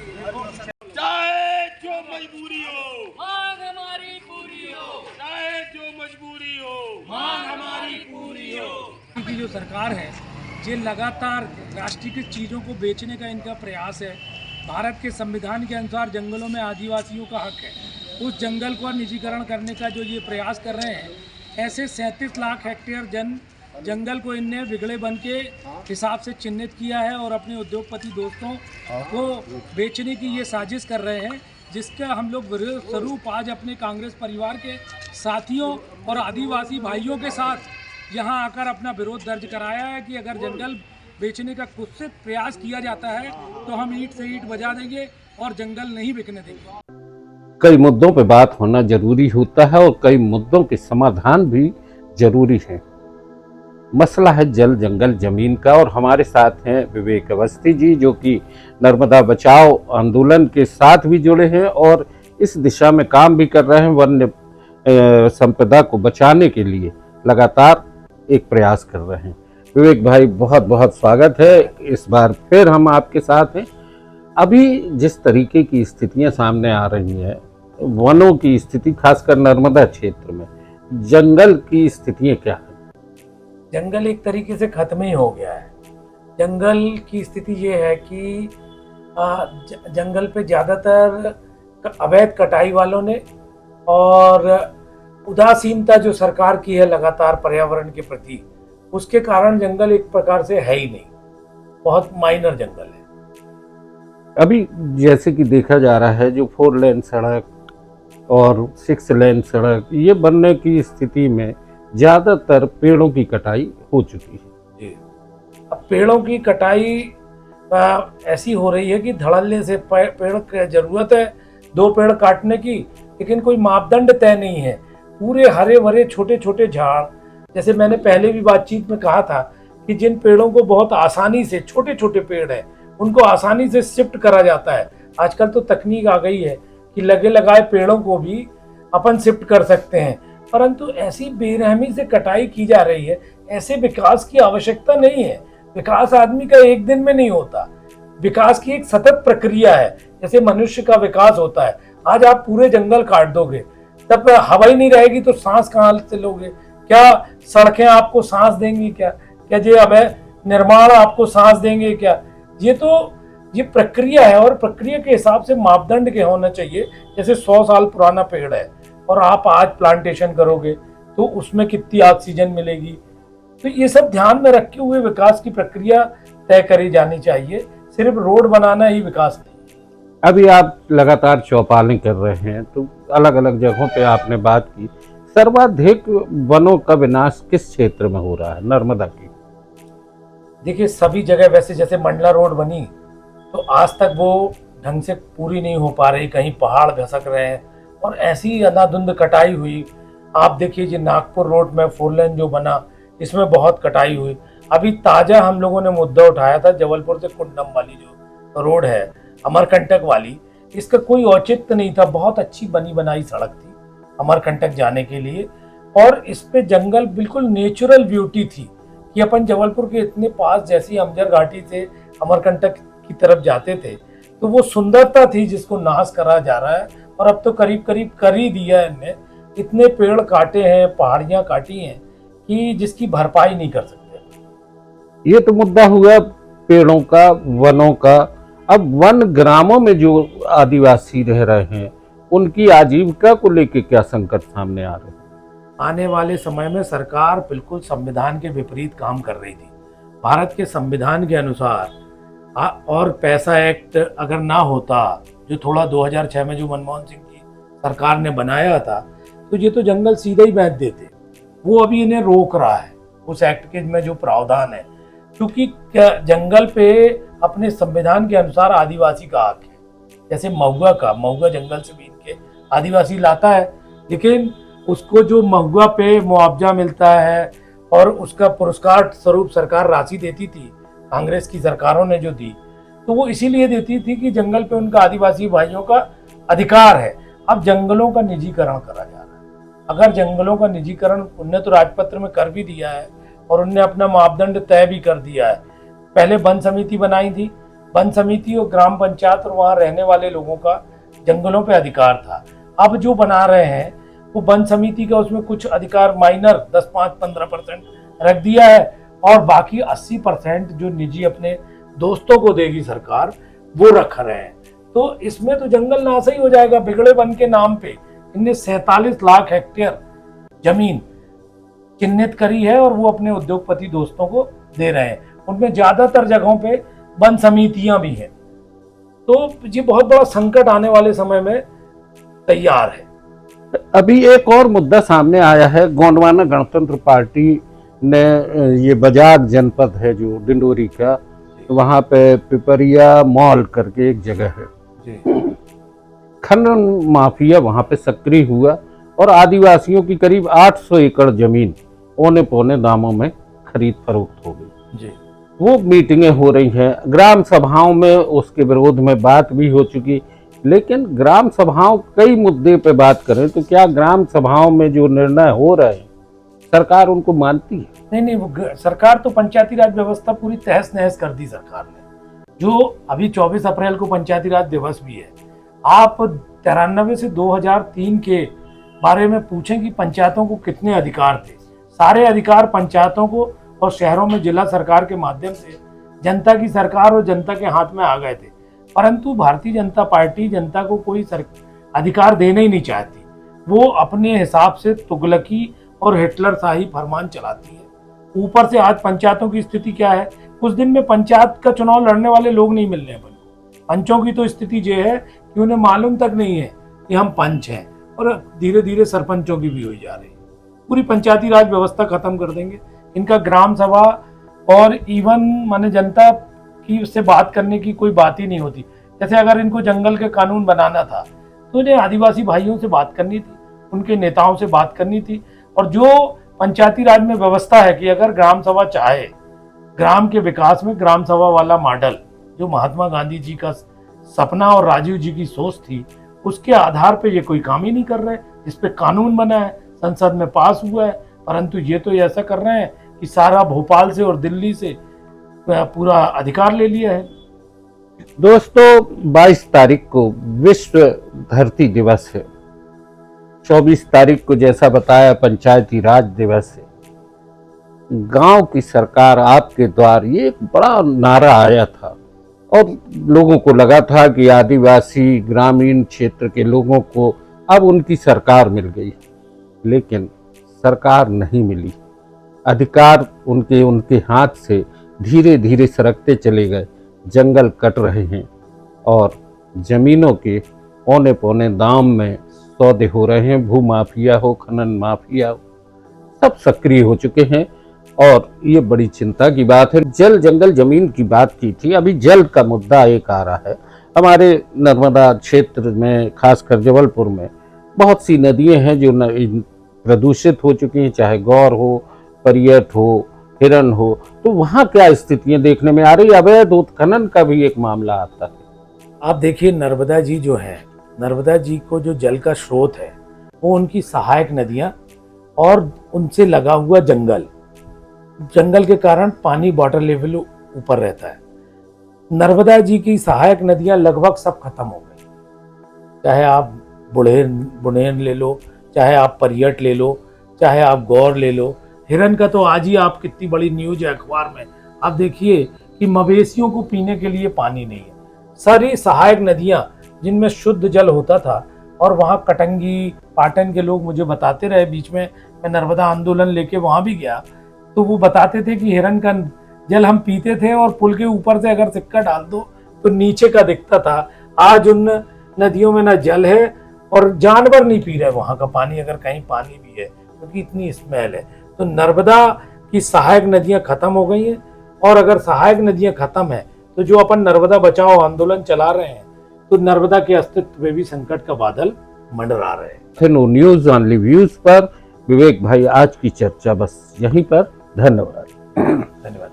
चाहे जो मजबूरी हो, मांग हमारी पूरी हो, चाहे जो मजबूरी हो, मांग हमारी पूरी हो। की जो सरकार है ये लगातार राष्ट्रीयकृत चीज़ों को बेचने का इनका प्रयास है। भारत के संविधान के अनुसार जंगलों में आदिवासियों का हक है, उस जंगल को निजीकरण करने का जो ये प्रयास कर रहे हैं, ऐसे 37 लाख हेक्टेयर जंगल को इनने बिगड़े वन के हिसाब से चिन्हित किया है और अपने उद्योगपति दोस्तों को बेचने की ये साजिश कर रहे हैं, जिसका हम लोग विरोध स्वरूप आज अपने कांग्रेस परिवार के साथियों और आदिवासी भाइयों के साथ यहाँ आकर अपना विरोध दर्ज कराया है कि अगर जंगल बेचने का कुत्सित प्रयास किया जाता है तो हम ईंट से ईंट बजा देंगे और जंगल नहीं बिकने देंगे। कई मुद्दों पे बात होना जरूरी होता है और कई मुद्दों के समाधान भी जरूरी है। मसला है जल जंगल जमीन का और हमारे साथ हैं विवेक अवस्थी जी, जो कि नर्मदा बचाओ आंदोलन के साथ भी जुड़े हैं और इस दिशा में काम भी कर रहे हैं। वन्य संपदा को बचाने के लिए लगातार एक प्रयास कर रहे हैं। विवेक भाई, बहुत बहुत स्वागत है। इस बार फिर हम आपके साथ हैं। अभी जिस तरीके की स्थितियां सामने आ रही हैं, वनों की स्थिति, खासकर नर्मदा क्षेत्र में जंगल की स्थितियां क्या है? जंगल एक तरीके से खत्म ही हो गया है। जंगल की स्थिति ये है कि जंगल पे ज़्यादातर अवैध कटाई वालों ने और उदासीनता जो सरकार की है लगातार पर्यावरण के प्रति, उसके कारण जंगल एक प्रकार से है ही नहीं, बहुत माइनर जंगल है। अभी जैसे कि देखा जा रहा है, जो 4 लेन सड़क और 6 लेन सड़क ये बनने की स्थिति में ज्यादातर पेड़ों की कटाई हो चुकी है। जी, अब पेड़ों की कटाई ऐसी हो रही है कि धड़ल्ले से पेड़ की जरूरत है 2 पेड़ काटने की, लेकिन कोई मापदंड तय नहीं है। पूरे हरे भरे छोटे छोटे झाड़, जैसे मैंने पहले भी बातचीत में कहा था कि जिन पेड़ों को बहुत आसानी से, छोटे छोटे पेड़ हैं उनको आसानी से शिफ्ट करा जाता है। आजकल तो तकनीक आ गई है कि लगे लगाए पेड़ों को भी अपन शिफ्ट कर सकते हैं, परंतु ऐसी बेरहमी से कटाई की जा रही है। ऐसे विकास की आवश्यकता नहीं है। विकास आदमी का एक दिन में नहीं होता, विकास की एक सतत प्रक्रिया है। जैसे मनुष्य का विकास होता है, आज आप पूरे जंगल काट दोगे तब हवा ही नहीं रहेगी तो सांस कहाँ से लोगे? क्या सड़कें आपको सांस देंगी? क्या ये अवैध निर्माण आपको सांस देंगे क्या? ये प्रक्रिया है और प्रक्रिया के हिसाब से मापदंड के होना चाहिए। जैसे 100 साल पुराना पेड़ है और आप आज प्लांटेशन करोगे तो उसमें कितनी ऑक्सीजन मिलेगी? तो ये सब ध्यान में रखे हुए विकास की प्रक्रिया तय करी जानी चाहिए। सिर्फ रोड बनाना ही विकास नहीं। अभी आप लगातार चौपालें कर रहे हैं, तो अलग अलग जगहों पे आपने बात की। सर्वाधिक वनों का विनाश किस क्षेत्र में हो रहा है नर्मदा की? देखिए, सभी जगह वैसे जैसे मंडला रोड बनी तो आज तक वो ढंग से पूरी नहीं हो पा रही, कहीं पहाड़ घसक रहे हैं और ऐसी अंधाधुंध कटाई हुई। आप देखिए जी, नागपुर रोड में 4 लेन जो बना, इसमें बहुत कटाई हुई। अभी ताजा हम लोगों ने मुद्दा उठाया था जबलपुर से कुंडम वाली जो रोड है, अमरकंटक वाली, इसका कोई औचित्य नहीं था। बहुत अच्छी बनी बनाई सड़क थी अमरकंटक जाने के लिए और इस पे जंगल बिल्कुल नेचुरल ब्यूटी थी कि अपन जबलपुर के इतने पास जैसी अमजर घाटी से अमरकंटक की तरफ जाते थे तो वो सुंदरता थी जिसको नाश करा जा रहा है। और अब तो करीब करीब कर ही दिया है इनने, इतने पेड़ काटे हैं, पहाड़ियां काटी हैं कि जिसकी भरपाई नहीं कर सकते। ये तो मुद्दा हुआ पेड़ों का, वनों का। अब वन ग्रामों में जो आदिवासी रह रहे हैं उनकी आजीविका को लेकर क्या संकट सामने आ रहे हैं? आने वाले समय में सरकार बिल्कुल संविधान के विपरीत काम कर रही थी। भारत के संविधान के अनुसार और पैसा एक्ट अगर ना होता, जो थोड़ा 2006 में जो मनमोहन सिंह की सरकार ने बनाया था, तो ये तो जंगल सीधे ही बेच देते। वो अभी इन्हें रोक रहा है उस एक्ट के में जो प्रावधान है, क्योंकि जंगल पे अपने संविधान के अनुसार आदिवासी का हक है। जैसे महुआ जंगल से बीन के आदिवासी लाता है, लेकिन उसको जो महुआ पे मुआवजा मिलता है और उसका पुरस्कार स्वरूप सरकार राशि देती थी, कांग्रेस की सरकारों ने जो दी, तो वो इसीलिए देती थी कि जंगल पे उनका आदिवासी भाइयों का अधिकार है। अब जंगलों का निजीकरण करा जा रहा है। अगर जंगलों का निजीकरण उनने तो राजपत्र में कर भी दिया है और उनने अपना मापदंड तय भी कर दिया है। पहले वन समिति बनाई थी, वन समिति और ग्राम पंचायत और वहाँ रहने वाले लोगों का जंगलों पे अधिकार था। अब जो बना रहे हैं वो वन समिति का उसमें कुछ अधिकार माइनर 10, 5, 15% रख दिया है और बाकी 80% जो निजी अपने दोस्तों को देगी सरकार वो रख रहे हैं। तो इसमें तो जंगल नाश ही हो जाएगा। बिगड़े वन के नाम पे इनने 47 लाख हेक्टेयर जमीन चिन्हित करी है और वो अपने उद्योगपति दोस्तों को दे रहे हैं। उनमें ज्यादातर जगहों पे वन समितियां भी हैं। तो ये बहुत बड़ा संकट आने वाले समय में तैयार है। अभी एक और मुद्दा सामने आया है। गोंडवाना गणतंत्र पार्टी ने ये बजाग जनपद है जो डिंडोरी का, वहां पे पिपरिया मॉल करके एक जगह है, खनन माफिया वहां पे सक्रिय हुआ और आदिवासियों की करीब 800 एकड़ जमीन औने पौने दामों में खरीद फरोख्त हो गई। वो मीटिंगें हो रही हैं, ग्राम सभाओं में उसके विरोध में बात भी हो चुकी। लेकिन ग्राम सभाओं कई मुद्दे पे बात करें तो क्या ग्राम सभाओं में जो निर्णय हो रहे हैं सरकार उनको मानती है? नहीं, वो सरकार तो पंचायती राज व्यवस्था पूरी तहस नहस कर दी सरकार ने। जो अभी 24 अप्रैल को पंचायती राज दिवस भी है, आप 93 से 2003 के बारे में पूछें कि पंचायतों को कितने अधिकार थे। सारे अधिकार पंचायतों को और शहरों में जिला सरकार के माध्यम से जनता की सरकार और जनता के हाथ में आ गए थे। परंतु भारतीय जनता पार्टी जनता को कोई अधिकार देना ही नहीं चाहती। वो अपने हिसाब से तुगलकी और हिटलर शाही फरमान चलाती है। ऊपर से आज पंचायतों की स्थिति क्या है? कुछ दिन में पंचायत का चुनाव लड़ने वाले लोग नहीं मिलने वाले। पंचों की तो स्थिति ये है कि उन्हें मालूम तक नहीं है कि हम पंच हैं, और धीरे धीरे सरपंचों की भी हुई जा रही है। पूरी पंचायती राज व्यवस्था खत्म कर देंगे। इनका ग्राम सभा और इवन माने जनता की उससे बात करने की कोई बात ही नहीं होती। जैसे अगर इनको जंगल के कानून बनाना था तो इन्हें आदिवासी भाइयों से बात करनी थी, उनके नेताओं से बात करनी थी। और जो पंचायती राज में व्यवस्था है कि अगर ग्राम सभा चाहे ग्राम के विकास में ग्राम सभा वाला मॉडल जो महात्मा गांधी जी का सपना और राजीव जी की सोच थी, उसके आधार पे ये कोई काम ही नहीं कर रहे। इस पे कानून बना है, संसद में पास हुआ है, परंतु ये तो ऐसा कर रहे हैं कि सारा भोपाल से और दिल्ली से पूरा अधिकार ले लिया है। दोस्तों, 22 तारीख को विश्व धरती दिवस है। 24 तारीख को जैसा बताया पंचायती राज दिवस है। गांव की सरकार आपके द्वार, ये एक बड़ा नारा आया था और लोगों को लगा था कि आदिवासी ग्रामीण क्षेत्र के लोगों को अब उनकी सरकार मिल गई। लेकिन सरकार नहीं मिली। अधिकार उनके हाथ से धीरे धीरे सरकते चले गए। जंगल कट रहे हैं और जमीनों के औने पौने दाम में सौदे हो रहे हैं। भू माफिया हो, खनन माफिया हो, सब सक्रिय हो चुके हैं और ये बड़ी चिंता की बात है। जल जंगल जमीन की बात की थी, अभी जल का मुद्दा एक आ रहा है। हमारे नर्मदा क्षेत्र में, खासकर जबलपुर में बहुत सी नदियां हैं जो प्रदूषित हो चुकी हैं, चाहे गौर हो, परियट हो, हिरन हो। तो वहाँ क्या स्थितियां देखने में आ रही है? अवैध उत्खनन का भी एक मामला आता है। आप देखिए, नर्मदा जी जो है, नर्मदा जी को जो जल का स्रोत है वो उनकी सहायक नदियां और उनसे लगा हुआ जंगल के कारण पानी वाटर लेवल ऊपर रहता है। नर्मदा जी की सहायक नदियां लगभग सब खत्म हो गई। चाहे आप बुढ़ेन ले लो, चाहे आप परियट ले लो, चाहे आप गौर ले लो। हिरन का तो आज ही आप कितनी बड़ी न्यूज है अखबार में, आप देखिए कि मवेशियों को पीने के लिए पानी नहीं है। सारी सहायक नदियां जिनमें शुद्ध जल होता था, और वहाँ कटंगी पाटन के लोग मुझे बताते रहे, बीच में मैं नर्मदा आंदोलन लेके वहाँ भी गया, तो वो बताते थे कि हिरन का जल हम पीते थे और पुल के ऊपर से अगर सिक्का डाल दो तो नीचे का दिखता था। आज उन नदियों में ना जल है और जानवर नहीं पी रहे वहाँ का पानी, अगर कहीं पानी भी है, क्योंकि इतनी स्मेल है। तो नर्मदा की सहायक नदियां खत्म हो गई हैं, और अगर सहायक नदियां खत्म है तो जो अपन नर्मदा बचाओ आंदोलन चला रहे हैं, तो नर्मदा के अस्तित्व में भी संकट का बादल मंडरा रहे हैं। न्यूज ऑनली व्यूज पर विवेक भाई, आज की चर्चा बस यहीं पर। धन्यवाद। धन्यवाद।